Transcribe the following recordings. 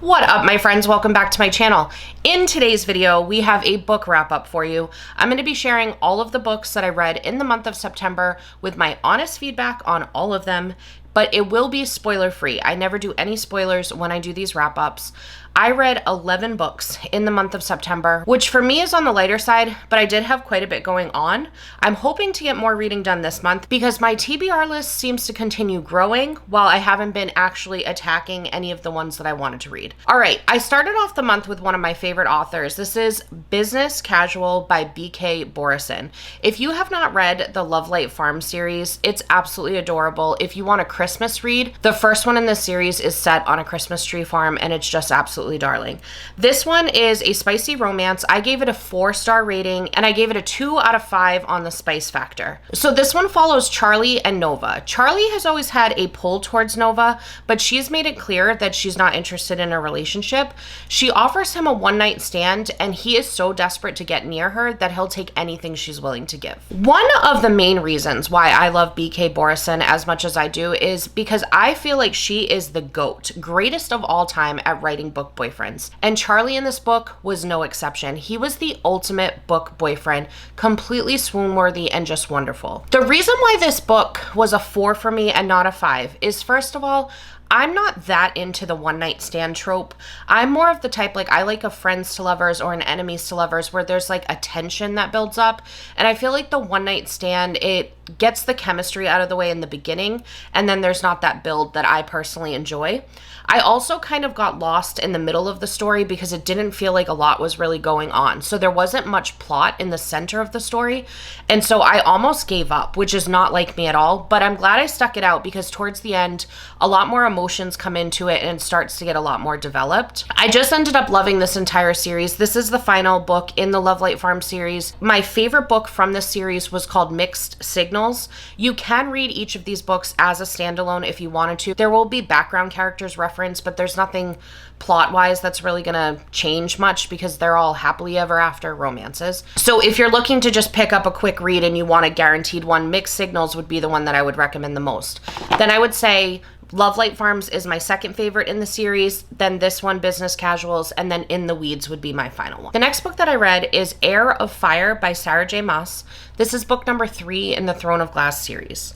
What up, my friends? Welcome back to my channel. In today's video, we have a book wrap up for you. I'm going to be sharing all of the books that I read in the month of September with my honest feedback on all of them, but it will be spoiler free. I never do any spoilers when I do these wrap ups. I read 11 books in the month of September, which for me is on the lighter side, but I did have quite a bit going on. I'm hoping to get more reading done this month because my TBR list seems to continue growing while I haven't been actually attacking any of the ones that I wanted to read. All right, I started off the month with one of my favorite authors. This is Business Casual by B.K. Borison. If you have not read the Lovelight Farm series, it's absolutely adorable. If you want a Christmas read, the first one in this series is set on a Christmas tree farm and it's just absolutely darling. This one is a spicy romance. I gave it a 4-star rating and I gave it a 2 out of 5 on the spice factor. So this one follows Charlie and Nova. Charlie has always had a pull towards Nova, but she's made it clear that she's not interested in a relationship. She offers him a one-night stand and he is so desperate to get near her that he'll take anything she's willing to give. One of the main reasons why I love B.K. Borison as much as I do is because I feel like she is the GOAT, greatest of all time at writing book boyfriends. And Charlie in this book was no exception. He was the ultimate book boyfriend, completely swoon-worthy and just wonderful. The reason why this book was a 4 for me and not a 5 is, first of all, I'm not that into the one-night stand trope. I'm more of the type, like, I like a friends to lovers or an enemies to lovers where there's like a tension that builds up. And I feel like the one-night stand, it gets the chemistry out of the way in the beginning, and then there's not that build that I personally enjoy. I also kind of got lost in the middle of the story because it didn't feel like a lot was really going on. So there wasn't much plot in the center of the story. And so I almost gave up, which is not like me at all. But I'm glad I stuck it out because towards the end, a lot more emotions come into it and it starts to get a lot more developed. I just ended up loving this entire series. This is the final book in the Lovelight Farm series. My favorite book from this series was called Mixed Signals. You can read each of these books as a standalone if you wanted to. There will be background characters referenced, but there's nothing plot-wise that's really gonna change much because they're all happily ever after romances. So if you're looking to just pick up a quick read and you want a guaranteed one, Mixed Signals would be the one that I would recommend the most. Then I would say Lovelight Farms is my second favorite in the series, then this one, Business Casuals, and then In the Weeds would be my final one. The next book that I read is Heir of Fire by Sarah J. Maas. This is book number 3 in the Throne of Glass series.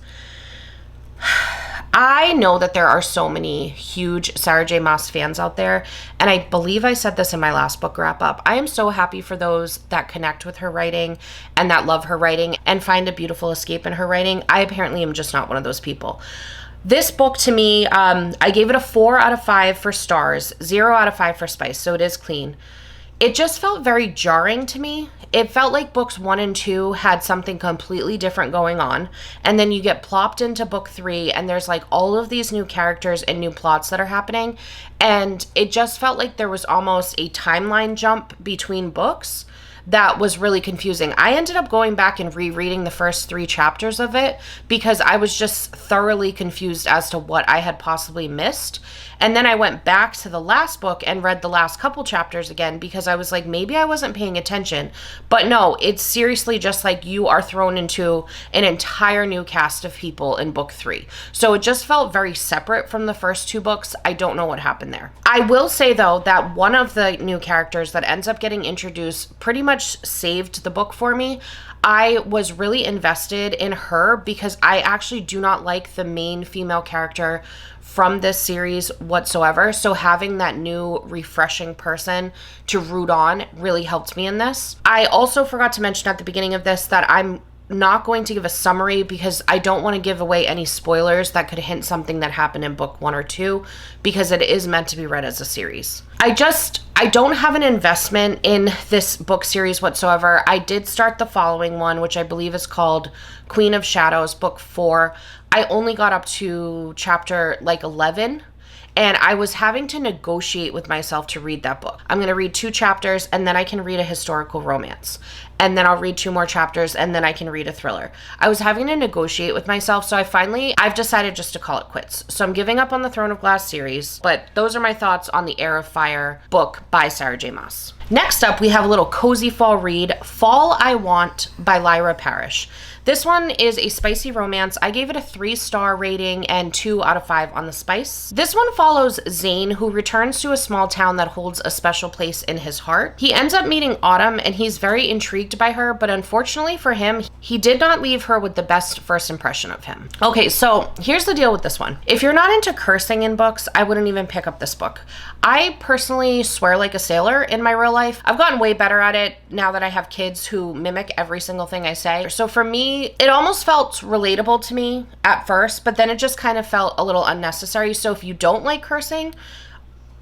I know that there are so many huge Sarah J. Maas fans out there, and I believe I said this in my last book wrap up. I am so happy for those that connect with her writing and that love her writing and find a beautiful escape in her writing. I apparently am just not one of those people. This book to me, I gave it a 4 out of 5 for stars, 0 out of 5 for spice, so it is clean. It just felt very jarring to me. It felt like books 1 and 2 had something completely different going on, and then you get plopped into book 3 and there's like all of these new characters and new plots that are happening, and it just felt like there was almost a timeline jump between books that was really confusing. I ended up going back and rereading the first 3 chapters of it because I was just thoroughly confused as to what I had possibly missed. And then I went back to the last book and read the last couple chapters again because I was like, maybe I wasn't paying attention. But no, it's seriously just like you are thrown into an entire new cast of people in book 3. So it just felt very separate from the first 2 books. I don't know what happened there. I will say though that one of the new characters that ends up getting introduced pretty much saved the book for me. I was really invested in her because I actually do not like the main female character from this series whatsoever. So having that new refreshing person to root on really helped me in this. I also forgot to mention at the beginning of this that I'm not going to give a summary because I don't want to give away any spoilers that could hint something that happened in book 1 or 2 because it is meant to be read as a series. I don't have an investment in this book series whatsoever. I did start the following one, which I believe is called Queen of Shadows, book 4. I only got up to chapter like 11. And I was having to negotiate with myself to read that book. I'm going to read 2 chapters and then I can read a historical romance. and then I'll read 2 more chapters, and then I can read a thriller. I was having to negotiate with myself, so I've decided just to call it quits. So I'm giving up on the Throne of Glass series, but those are my thoughts on the Heir of Fire book by Sarah J. Maas. Next up, we have a little cozy fall read, Fall I Want by Lyra Parish. This one is a spicy romance. I gave it a 3-star rating and 2 out of 5 on the spice. This one follows Zane, who returns to a small town that holds a special place in his heart. He ends up meeting Autumn, and he's very intrigued by her, but unfortunately for him, he did not leave her with the best first impression of him. Okay, so here's the deal with this one. If you're not into cursing in books, I wouldn't even pick up this book. I personally swear like a sailor in my real life. I've gotten way better at it now that I have kids who mimic every single thing I say. So for me, it almost felt relatable to me at first, but then it just kind of felt a little unnecessary. So if you don't like cursing,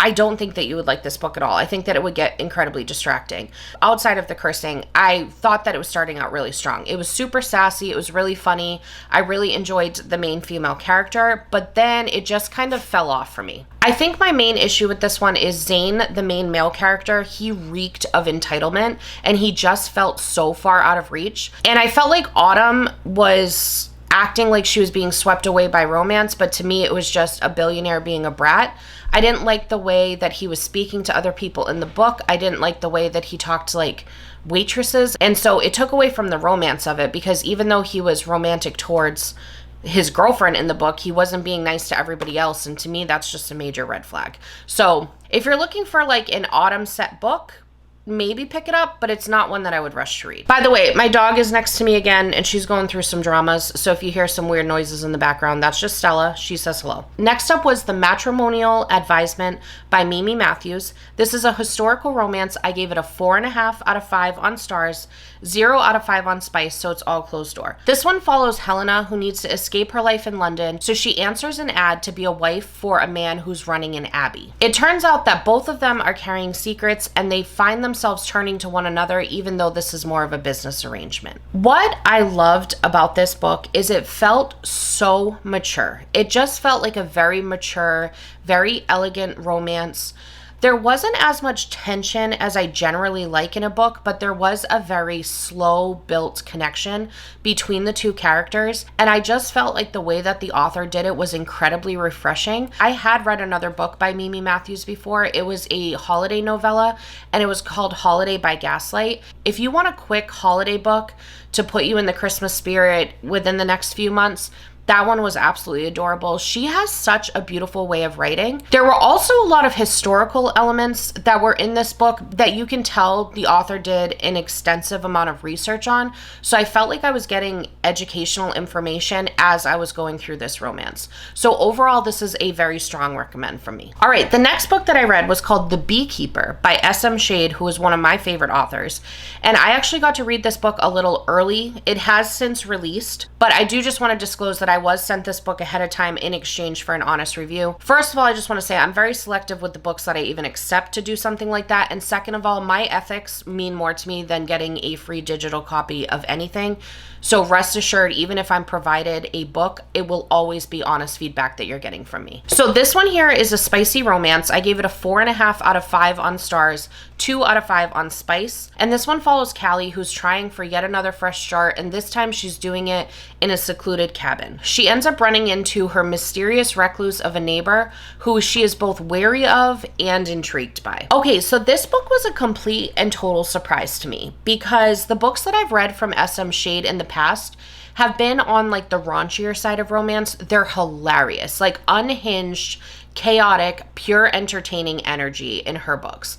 I don't think that you would like this book at all. I think that it would get incredibly distracting. Outside of the cursing, I thought that it was starting out really strong. It was super sassy. It was really funny. I really enjoyed the main female character, but then it just kind of fell off for me. I think my main issue with this one is Zane, the main male character. He reeked of entitlement, and he just felt so far out of reach. And I felt like Autumn was acting like she was being swept away by romance, but to me, it was just a billionaire being a brat. I didn't like the way that he was speaking to other people in the book. I didn't like the way that he talked to like waitresses. And so it took away from the romance of it, because even though he was romantic towards his girlfriend in the book, he wasn't being nice to everybody else. And to me, that's just a major red flag. So if you're looking for like an autumn set book, maybe pick it up, but it's not one that I would rush to read. By the way, my dog is next to me again, and she's going through some dramas, so if you hear some weird noises in the background, that's just Stella. She says hello. Next up was The Matrimonial Advisement by Mimi Matthews. This is a historical romance. I gave it a 4.5 out of 5 on stars, 0 out of 5 on spice, so it's all closed door. This one follows Helena, who needs to escape her life in London, so she answers an ad to be a wife for a man who's running an abbey. It turns out that both of them are carrying secrets, and they find themselves turning to one another, even though this is more of a business arrangement. What I loved about this book is it felt so mature. It just felt like a very mature, very elegant romance. There wasn't as much tension as I generally like in a book, but there was a very slow built connection between the two characters. And I just felt like the way that the author did it was incredibly refreshing. I had read another book by Mimi Matthews before. It was a holiday novella, and it was called Holiday by Gaslight. If you want a quick holiday book to put you in the Christmas spirit within the next few months, that one was absolutely adorable. She has such a beautiful way of writing. There were also a lot of historical elements that were in this book that you can tell the author did an extensive amount of research on. So I felt like I was getting educational information as I was going through this romance. So overall, this is a very strong recommend from me. All right, the next book that I read was called The Beekeeper by S.M. Shade, who is one of my favorite authors. And I actually got to read this book a little early. It has since released, but I do just want to disclose that I was sent this book ahead of time in exchange for an honest review. First of all, I just want to say I'm very selective with the books that I even accept to do something like that. And second of all, my ethics mean more to me than getting a free digital copy of anything. So rest assured, even if I'm provided a book, it will always be honest feedback that you're getting from me. So this one here is a spicy romance. I gave it a 4.5 out of 5 on stars, 2 out of 5 on spice. And this one follows Callie, who's trying for yet another fresh start, and this time she's doing it in a secluded cabin. She ends up running into her mysterious recluse of a neighbor who she is both wary of and intrigued by. Okay, so this book was a complete and total surprise to me, because the books that I've read from SM Shade in the past have been on like the raunchier side of romance. They're hilarious, like unhinged, chaotic, pure entertaining energy in her books.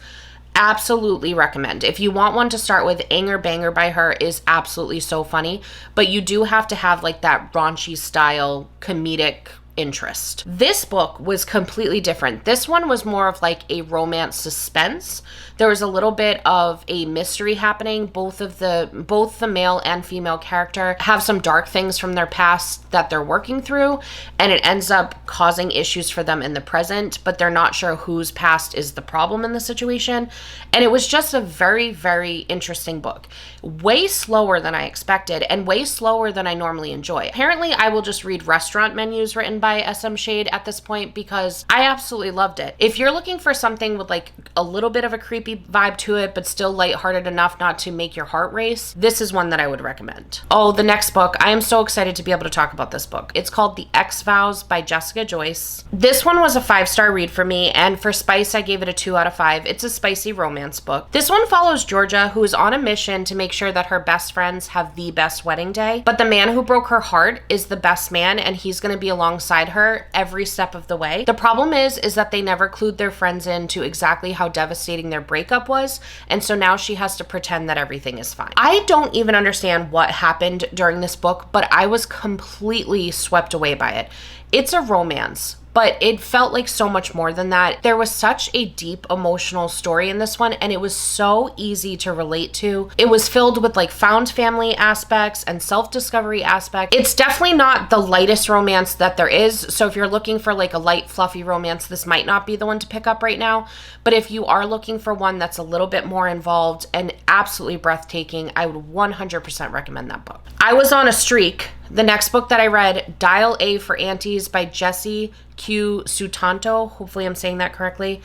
Absolutely recommend. If you want one to start with, Anger Banger by her is absolutely so funny, but you do have to have like that raunchy style comedic interest. This book was completely different. This one was more of like a romance suspense. There was a little bit of a mystery happening. Both the male and female character have some dark things from their past that they're working through, and it ends up causing issues for them in the present, but they're not sure whose past is the problem in the situation. And it was just a very, very interesting book. Way slower than I expected and way slower than I normally enjoy. Apparently, I will just read restaurant menus written by SM Shade at this point because I absolutely loved it. If you're looking for something with like a little bit of a creepy vibe to it, but still lighthearted enough not to make your heart race, this is one that I would recommend. Oh, the next book. I am so excited to be able to talk about this book. It's called The Vows by Jessica Joyce. This one was a 5-star read for me, and for spice, I gave it a 2 out of 5. It's a spicy romance book. This one follows Georgia, who is on a mission to make sure that her best friends have the best wedding day, but the man who broke her heart is the best man, and he's going to be alongside her every step of the way. The problem is that they never clued their friends in to exactly how devastating their breakup was, and so now she has to pretend that everything is fine. I don't even understand what happened during this book, but I was completely swept away by it. It's a romance, but it felt like so much more than that. There was such a deep emotional story in this one, and it was so easy to relate to. It was filled with like found family aspects and self-discovery aspects. It's definitely not the lightest romance that there is, so if you're looking for like a light, fluffy romance, this might not be the one to pick up right now. But if you are looking for one that's a little bit more involved and absolutely breathtaking, I would 100% recommend that book. I was on a streak. The next book that I read, Dial A For Aunties by Jessie Q. Sutanto. Hopefully I'm saying that correctly.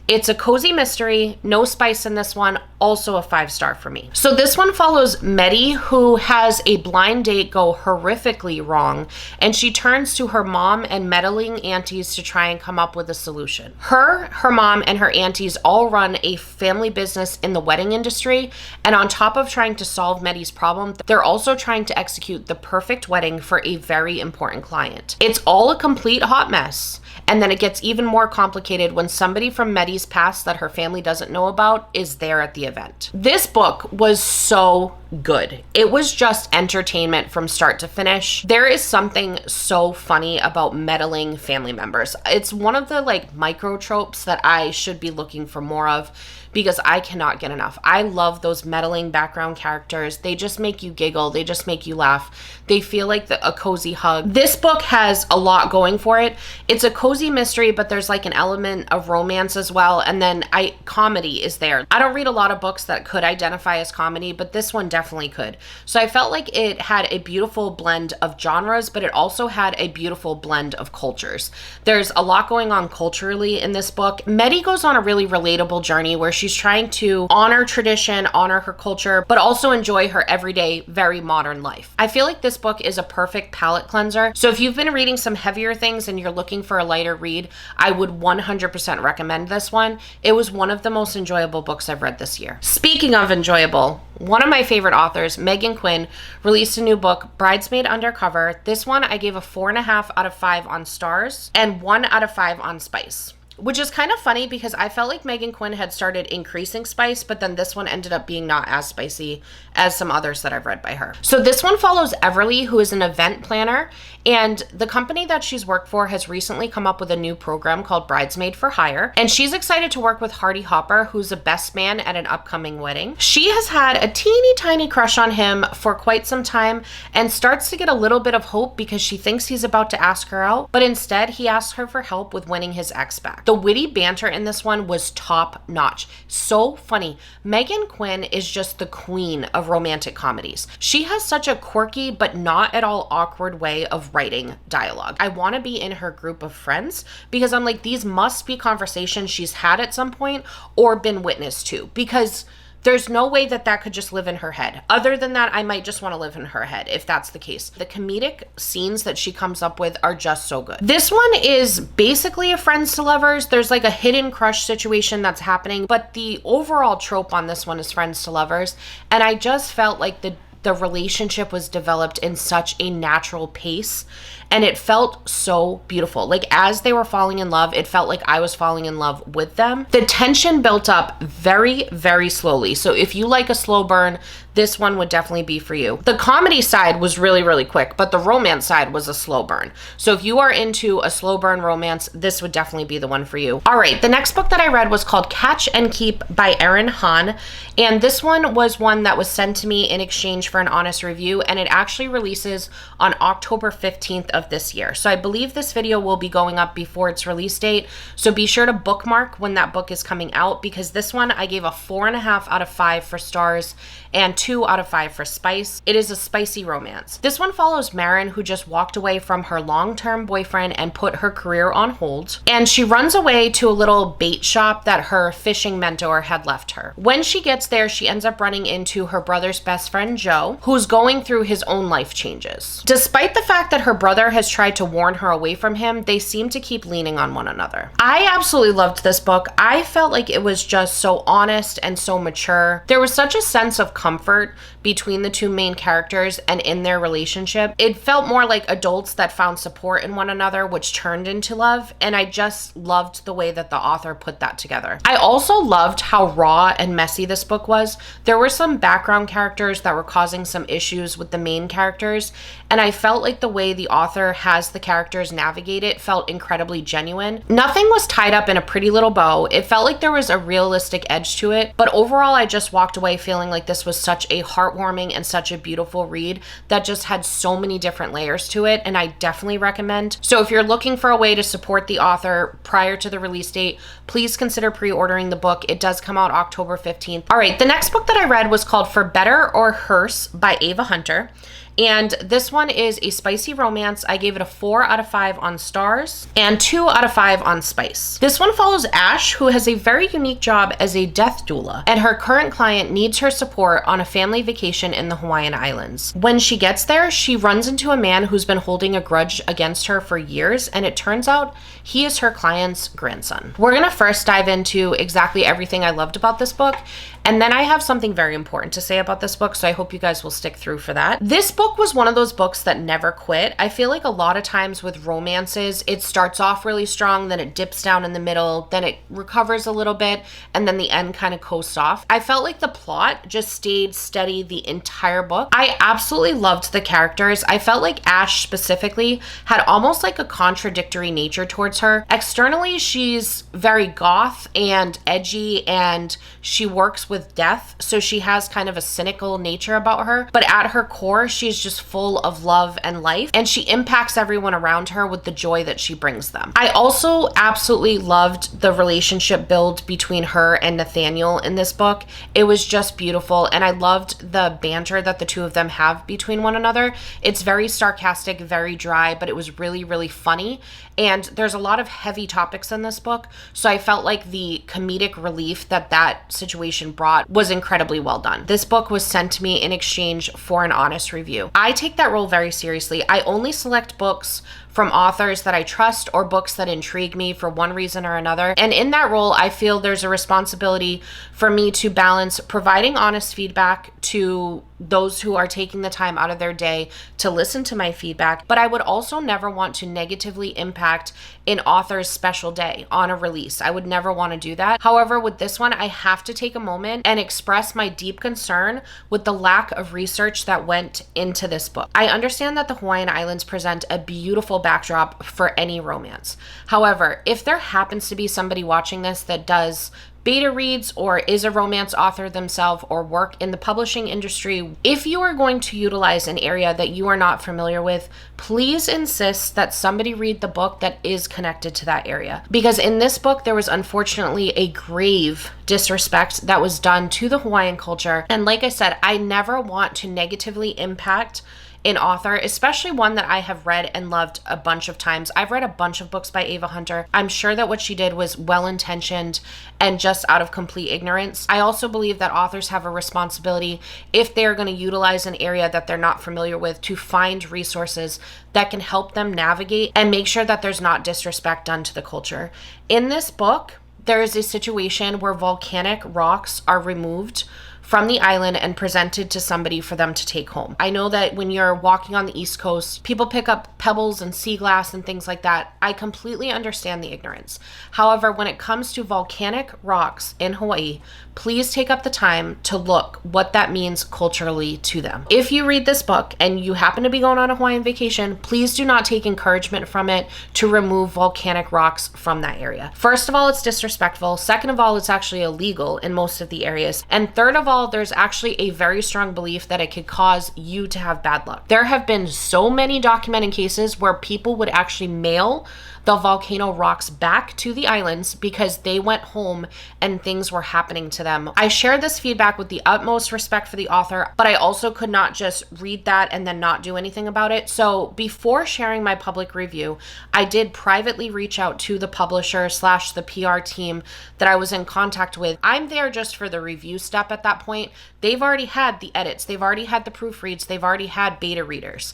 It's a cozy mystery, no spice in this one, also a 5-star for me. So this one follows Meddy, who has a blind date go horrifically wrong, and she turns to her mom and meddling aunties to try and come up with a solution. Her mom, and her aunties all run a family business in the wedding industry, and on top of trying to solve Meddy's problem, they're also trying to execute the perfect wedding for a very important client. It's all a complete hot mess. And then it gets even more complicated when somebody from Meddy's past that her family doesn't know about is there at the event. This book was so good. It was just entertainment from start to finish. There is something so funny about meddling family members. It's one of the like micro tropes that I should be looking for more of, because I cannot get enough. I love those meddling background characters. They just make you giggle. They just make you laugh. They feel like a cozy hug. This book has a lot going for it. It's a cozy mystery, but there's like an element of romance as well. And then comedy is there. I don't read a lot of books that could identify as comedy, but this one definitely could. So I felt like it had a beautiful blend of genres, but it also had a beautiful blend of cultures. There's a lot going on culturally in this book. Meddy goes on a really relatable journey where she's trying to honor tradition, honor her culture, but also enjoy her everyday, very modern life. I feel like this book is a perfect palate cleanser. So if you've been reading some heavier things and you're looking for a lighter read, I would 100% recommend this one. It was one of the most enjoyable books I've read this year. Speaking of enjoyable, one of my favorite authors, Megan Quinn, released a new book, Bridesmaid Undercover. This one I gave a 4.5 out of 5 on stars and 1 out of 5 on spice. Which is kind of funny because I felt like Megan Quinn had started increasing spice, but then this one ended up being not as spicy as some others that I've read by her. So this one follows Everly, who is an event planner, and the company that she's worked for has recently come up with a new program called Bridesmaid for Heir, and she's excited to work with Hardy Hopper, who's a best man at an upcoming wedding. She has had a teeny tiny crush on him for quite some time and starts to get a little bit of hope because she thinks he's about to ask her out, but instead he asks her for help with winning his ex back. The witty banter in this one was top notch. So funny. Megan Quinn is just the queen of romantic comedies. She has such a quirky but not at all awkward way of writing dialogue. I want to be in her group of friends because I'm like, these must be conversations she's had at some point or been witness to, because there's no way that that could just live in her head. Other than that, I might just want to live in her head if that's the case. The comedic scenes that she comes up with are just so good. This one is basically a friends to lovers. There's like a hidden crush situation that's happening, but the overall trope on this one is friends to lovers. And I just felt like the relationship was developed in such a natural pace, and it felt so beautiful. Like as they were falling in love, it felt like I was falling in love with them. The tension built up very, very slowly. So if you like a slow burn, this one would definitely be for you. The comedy side was really, really quick, but the romance side was a slow burn. So if you are into a slow burn romance, this would definitely be the one for you. All right, the next book that I read was called Catch and Keep by Erin Hahn. And this one was one that was sent to me in exchange for an honest review, and it actually releases on October 15th of this year. So I believe this video will be going up before its release date. So be sure to bookmark when that book is coming out, because this one I gave a 4.5 out of 5 for stars and 2 out of 5 for spice. It is a spicy romance. This one follows Marin, who just walked away from her long-term boyfriend and put her career on hold, and she runs away to a little bait shop that her fishing mentor had left her. When she gets there, she ends up running into her brother's best friend Joe, who's going through his own life changes. Despite the fact that her brother has tried to warn her away from him, they seem to keep leaning on one another. I absolutely loved this book. I felt like it was just so honest and so mature. There was such a sense of comfort between the two main characters and in their relationship. It felt more like adults that found support in one another, which turned into love, and I just loved the way that the author put that together. I also loved how raw and messy this book was. There were some background characters that were causing some issues with the main characters, and I felt like the way the author has the characters navigate it felt incredibly genuine. Nothing was tied up in a pretty little bow. It felt like there was a realistic edge to it, but overall I just walked away feeling like this was such a heartwarming and such a beautiful read that just had so many different layers to it, and I definitely recommend. So if you're looking for a way to support the author prior to the release date, please consider pre-ordering the book. It does come out October 15th. All right, the next book that I read was called For Better or Hearse by Ava Hunter. And this one is a spicy romance. I gave it a 4 out of 5 on stars and 2 out of 5 on spice. This one follows Ash, who has a very unique job as a death doula, and her current client needs her support on a family vacation in the Hawaiian Islands. When she gets there, she runs into a man who's been holding a grudge against her for years, and it turns out he is her client's grandson. We're gonna first dive into exactly everything I loved about this book, and then I have something very important to say about this book, so I hope you guys will stick through for that. This book was one of those books that never quit. I feel like a lot of times with romances, it starts off really strong, then it dips down in the middle, then it recovers a little bit, and then the end kind of coasts off. I felt like the plot just stayed steady the entire book. I absolutely loved the characters. I felt like Ash specifically had almost like a contradictory nature towards her. Externally, she's very goth and edgy, and she works with death, so she has kind of a cynical nature about her, but at her core she's just full of love and life, and she impacts everyone around her with the joy that she brings them. I also absolutely loved the relationship build between her and Nathaniel in this book. It was just beautiful, and I loved the banter that the two of them have between one another. It's very sarcastic, very dry, but it was really, really funny, and there's a lot of heavy topics in this book, so I felt like the comedic relief that that situation brought was incredibly well done. This book was sent to me in exchange for an honest review. I take that role very seriously. I only select books from authors that I trust or books that intrigue me for one reason or another. And in that role, I feel there's a responsibility for me to balance providing honest feedback to those who are taking the time out of their day to listen to my feedback, but I would also never want to negatively impact an author's special day on a release. I would never want to do that. However, with this one, I have to take a moment and express my deep concern with the lack of research that went into this book. I understand that the Hawaiian Islands present a beautiful backdrop for any romance. However, if there happens to be somebody watching this that does beta reads or is a romance author themselves or work in the publishing industry, if you are going to utilize an area that you are not familiar with, please insist that somebody read the book that is connected to that area. Because in this book, there was unfortunately a grave disrespect that was done to the Hawaiian culture. And like I said, I never want to negatively impact an author, especially one that I have read and loved a bunch of times. I've read a bunch of books by Ava Hunter. I'm sure that what she did was well-intentioned and just out of complete ignorance. I also believe that authors have a responsibility, if they're going to utilize an area that they're not familiar with, to find resources that can help them navigate and make sure that there's not disrespect done to the culture. In this book, there is a situation where volcanic rocks are removed from the island and presented to somebody for them to take home. I know that when you're walking on the East Coast, people pick up pebbles and sea glass and things like that. I completely understand the ignorance. However, when it comes to volcanic rocks in Hawaii, please take up the time to look what that means culturally to them. If you read this book and you happen to be going on a Hawaiian vacation, please do not take encouragement from it to remove volcanic rocks from that area. First of all, it's disrespectful. Second of all, it's actually illegal in most of the areas. And third of all, there's actually a very strong belief that it could cause you to have bad luck. There have been so many documented cases where people would actually mail the volcano rocks back to the islands because they went home and things were happening to them. I shared this feedback with the utmost respect for the author, but I also could not just read that and then not do anything about it. So before sharing my public review, I did privately reach out to the publisher / the PR team that I was in contact with. I'm there just for the review step at that point. They've already had the edits, they've already had the proofreads, they've already had beta readers.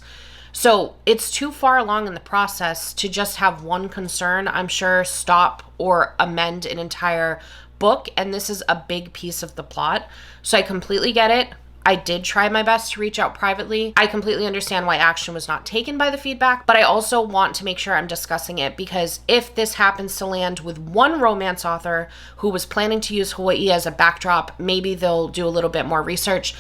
So it's too far along in the process to just have one concern, I'm sure, stop or amend an entire book. And this is a big piece of the plot. So I completely get it. I did try my best to reach out privately. I completely understand why action was not taken by the feedback, but I also want to make sure I'm discussing it because if this happens to land with one romance author who was planning to use Hawaii as a backdrop, maybe they'll do a little bit more research.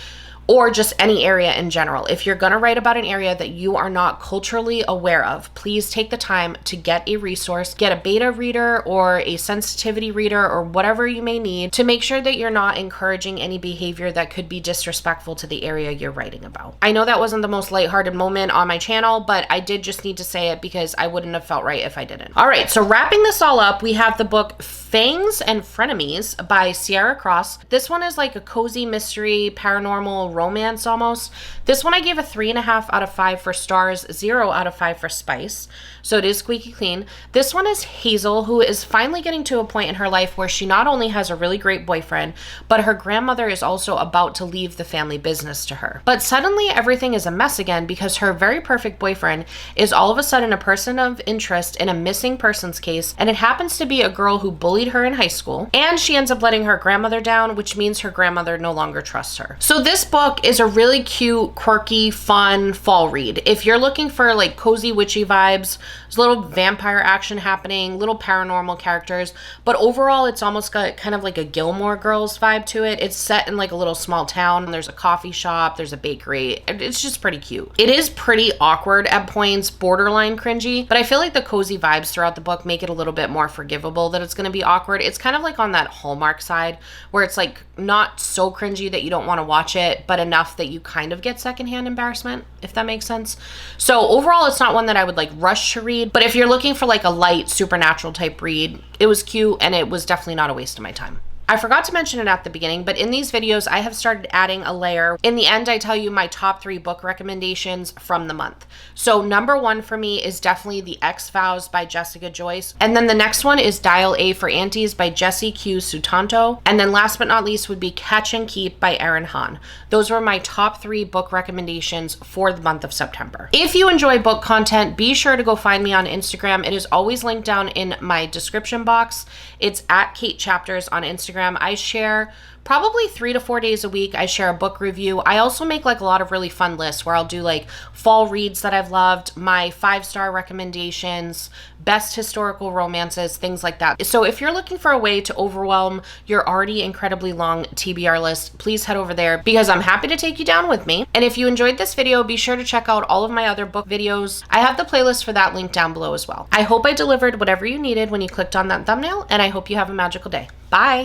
Or just any area in general. If you're going to write about an area that you are not culturally aware of, please take the time to get a resource, get a beta reader or a sensitivity reader or whatever you may need to make sure that you're not encouraging any behavior that could be disrespectful to the area you're writing about. I know that wasn't the most lighthearted moment on my channel, but I did just need to say it because I wouldn't have felt right if I didn't. All right, so wrapping this all up, we have the book Fangs and Frenemies by Sierra Cross. This one is like a cozy mystery, paranormal romance almost. This one I gave a 3.5 out of 5 for stars, 0 out of 5 for spice. So it is squeaky clean. This one is Hazel, who is finally getting to a point in her life where she not only has a really great boyfriend, but her grandmother is also about to leave the family business to her. But suddenly everything is a mess again because her very perfect boyfriend is all of a sudden a person of interest in a missing persons case, and it happens to be a girl who bullied her in high school, and she ends up letting her grandmother down, which means her grandmother no longer trusts her. So this book is a really cute, quirky, fun fall read. If you're looking for like cozy witchy vibes, there's a little vampire action happening, little paranormal characters, but overall it's almost got kind of like a Gilmore Girls vibe to it. It's set in like a little small town. There's a coffee shop, there's a bakery. It's just pretty cute. It is pretty awkward at points, borderline cringy, but I feel like the cozy vibes throughout the book make it a little bit more forgivable that it's going to be awkward. It's kind of like on that Hallmark side where it's like not so cringy that you don't want to watch it, but enough that you kind of get secondhand embarrassment, if that makes sense. So overall, it's not one that I would like rush to read, but if you're looking for like a light supernatural type read, it was cute and it was definitely not a waste of my time. I forgot to mention it at the beginning, but in these videos, I have started adding a layer. In the end, I tell you my top 3 book recommendations from the month. So number 1 for me is definitely The Vows by Jessica Joyce. And then the next one is Dial A For Aunties by Jessie Q. Sutanto. And then last but not least would be Catch and Keep by Erin Han. Those were my top 3 book recommendations for the month of September. If you enjoy book content, be sure to go find me on Instagram. It is always linked down in my description box. It's at Kate Chapters on Instagram. I share probably 3 to 4 days a week. I share a book review. I also make like a lot of really fun lists where I'll do like fall reads that I've loved, my 5-star recommendations, best historical romances, things like that. So if you're looking for a way to overwhelm your already incredibly long TBR list, please head over there because I'm happy to take you down with me. And if you enjoyed this video, be sure to check out all of my other book videos. I have the playlist for that linked down below as well. I hope I delivered whatever you needed when you clicked on that thumbnail, and I hope you have a magical day. Bye.